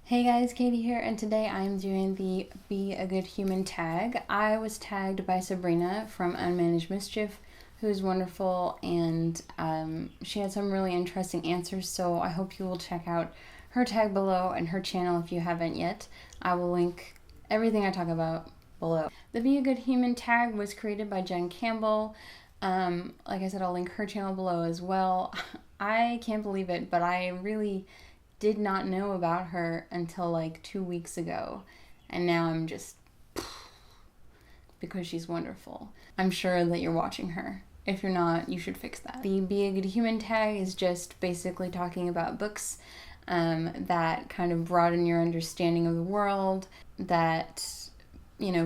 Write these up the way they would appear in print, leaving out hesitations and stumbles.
Hey guys, Katie here, and today I'm doing the Be a Good Human tag. I was tagged by Sabrina from Unmanaged Mischief, who's wonderful, and she had some really interesting answers, so I hope you will check out her tag below and her channel if you haven't yet. I will link everything I talk about below. The Be a Good Human tag was created by Jen Campbell. Like I said, I'll link her channel below as well. I can't believe it, but I really did not know about her until like 2 weeks ago, and now I'm just because she's wonderful. I'm sure that you're watching her. If you're not, you should fix that. The Be a Good Human tag is just basically talking about books that kind of broaden your understanding of the world, that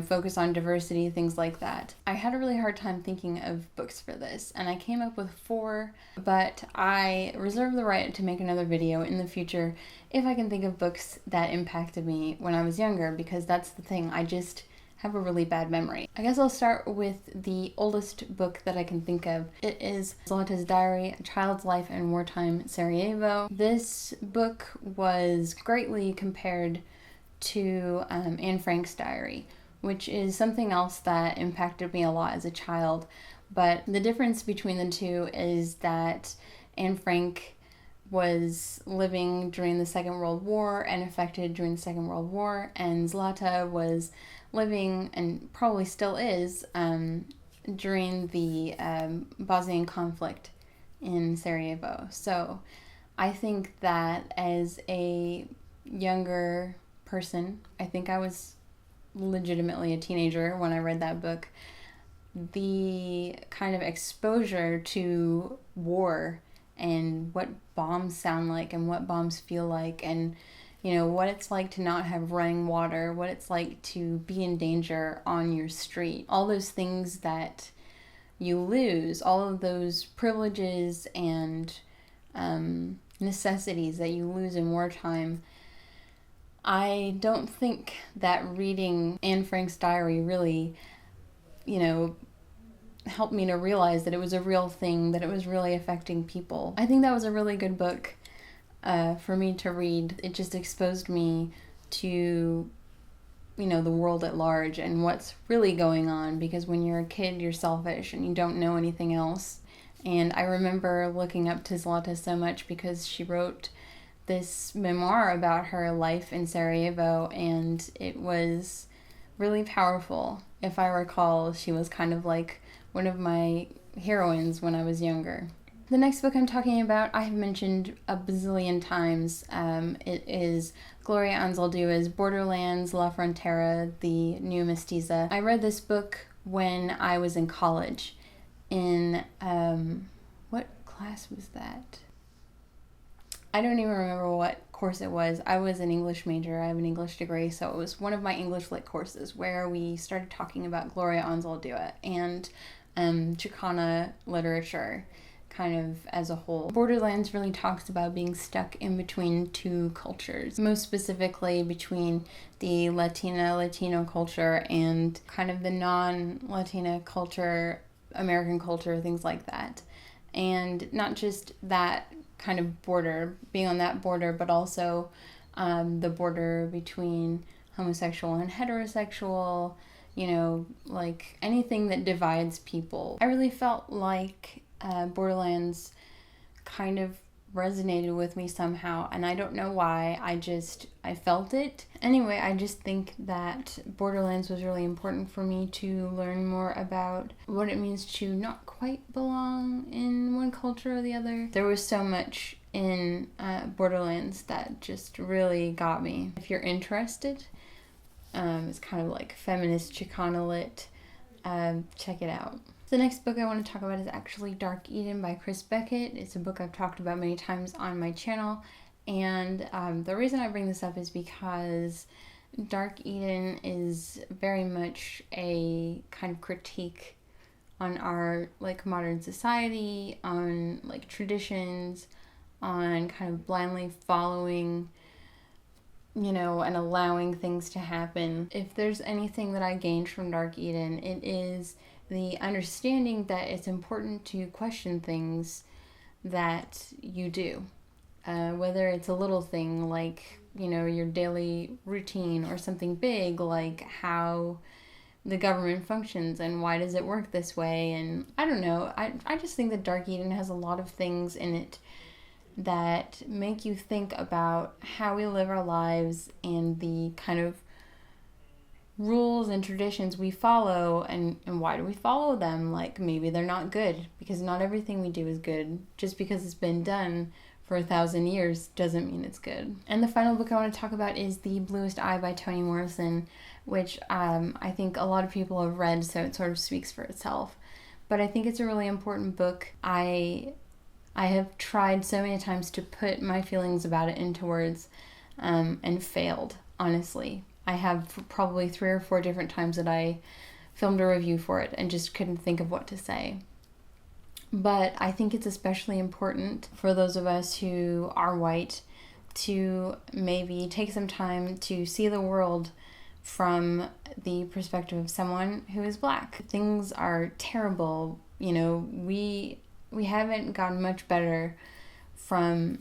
focus on diversity, things like that. I had a really hard time thinking of books for this, and I came up with 4, but I reserve the right to make another video in the future if I can think of books that impacted me when I was younger, because that's the thing, I just have a really bad memory. I guess I'll start with the oldest book that I can think of. It is Zlata's Diary, A Child's Life in Wartime Sarajevo. This book was greatly compared to Anne Frank's diary, which is something else that impacted me a lot as a child. But the difference between the two is that Anne Frank was living during the Second World War and affected during the Second World War, and Zlata was living, and probably still is, during the Bosnian conflict in Sarajevo. So I think that as a younger person, I think I was legitimately a teenager when I read that book, the kind of exposure to war and what bombs sound like and what bombs feel like, and what it's like to not have running water, what it's like to be in danger on your street, all those things that you lose, all of those privileges and necessities that you lose in wartime. I don't think that reading Anne Frank's diary really, helped me to realize that it was a real thing, that it was really affecting people. I think that was a really good book for me to read. It just exposed me to, the world at large and what's really going on, because when you're a kid, you're selfish and you don't know anything else. And I remember looking up to Zlata so much because she wrote this memoir about her life in Sarajevo, and it was really powerful. If I recall, she was kind of like one of my heroines when I was younger. The next book I'm talking about, I have mentioned a bazillion times. It is Gloria Anzaldua's Borderlands, La Frontera, the New Mestiza. I read this book when I was in college. In, what class was that? I don't even remember what course it was. I was an English major. I have an English degree, so it was one of my English lit courses where we started talking about Gloria Anzaldua and Chicana literature kind of as a whole. Borderlands really talks about being stuck in between 2 cultures, most specifically between the Latino culture and kind of the non-Latina culture, American culture, things like that. And not just that kind of border, being on that border, but also the border between homosexual and heterosexual, like anything that divides people. I really felt like Borderlands kind of resonated with me somehow, and I don't know why, I felt it. Anyway, I just think that Borderlands was really important for me to learn more about what it means to not quite belong in one culture or the other. There was so much in Borderlands that just really got me. If you're interested, it's kind of like feminist Chicana lit, check it out. The next book I want to talk about is actually Dark Eden by Beckett. It's a book I've talked about many times on my channel, and the reason I bring this up is because Dark Eden is very much a kind of critique on our modern society, on traditions, on kind of blindly following and allowing things to happen. If there's anything that I gained from Dark Eden, it is the understanding that it's important to question things that you do. Whether it's a little thing like your daily routine, or something big like how the government functions and why does it work this way. And I don't know, I just think that Dark Eden has a lot of things in it that make you think about how we live our lives and the kind of rules and traditions we follow, and why do we follow them. Like, maybe they're not good, because not everything we do is good. Just because it's been done for 1,000 years doesn't mean it's good. And the final book I want to talk about is The Bluest Eye by Toni Morrison, which I think a lot of people have read, so it sort of speaks for itself. But I think it's a really important book. I have tried so many times to put my feelings about it into words, and failed, honestly. I have probably 3 or 4 different times that I filmed a review for it and just couldn't think of what to say. But I think it's especially important for those of us who are white to maybe take some time to see the world from the perspective of someone who is black. Things are terrible. We haven't gotten much better from,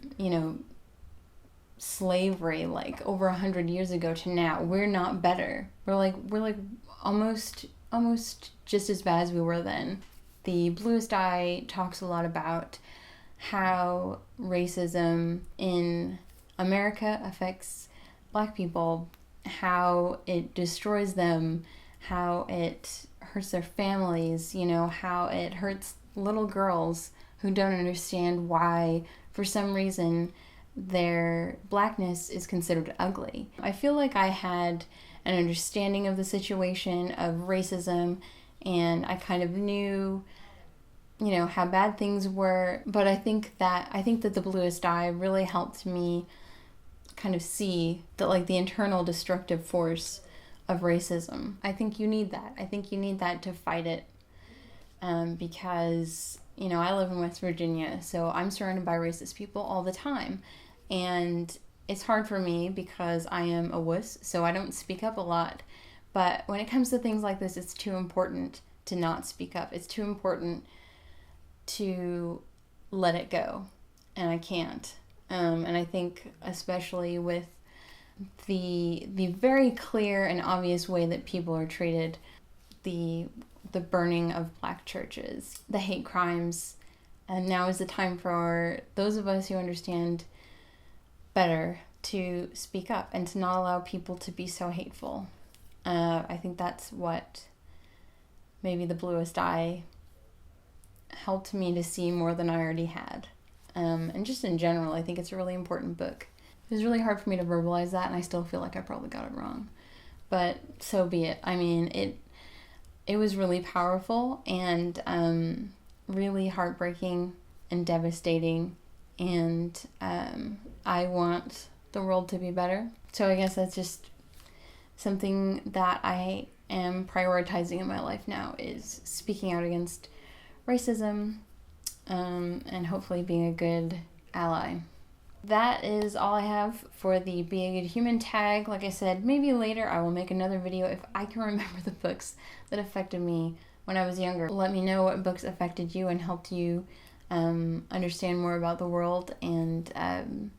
slavery like over 100 years ago to now. We're not better. We're like almost just as bad as we were then. The Bluest Eye talks a lot about how racism in America affects black people, how it destroys them, how it hurts their families, how it hurts little girls who don't understand why, for some reason, their blackness is considered ugly. I feel like I had an understanding of the situation of racism, and I kind of knew, how bad things were, but I think that the Bluest Eye really helped me kind of see that, like, the internal destructive force of racism. I think you need that. I think you need that to fight it, because I live in West Virginia, so I'm surrounded by racist people all the time. And it's hard for me because I am a wuss, so I don't speak up a lot. But when it comes to things like this, it's too important to not speak up. It's too important to let it go. And I can't. And I think especially with the very clear and obvious way that people are treated, the burning of black churches, the hate crimes, and now is the time for those of us who understand better to speak up and to not allow people to be so hateful. I think that's what maybe The Bluest Eye helped me to see more than I already had. And just in general, I think it's a really important book. It was really hard for me to verbalize that, and I still feel like I probably got it wrong. But so be it. I mean, it was really powerful and really heartbreaking and devastating, and I want the world to be better. So I guess that's just something that I am prioritizing in my life now, is speaking out against racism, and hopefully being a good ally. That is all I have for the Be a Good Human tag. Like I said, maybe later I will make another video if I can remember the books that affected me when I was younger. Let me know what books affected you and helped you understand more about the world and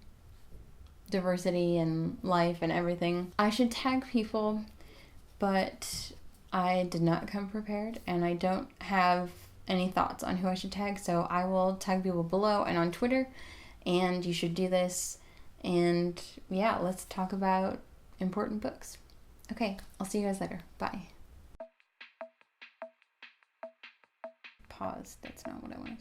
diversity and life and everything. I should tag people, but I did not come prepared, and I don't have any thoughts on who I should tag, so I will tag people below and on Twitter, and you should do this. And yeah, let's talk about important books. Okay, I'll see you guys later. Bye. Pause. That's not what I wanted.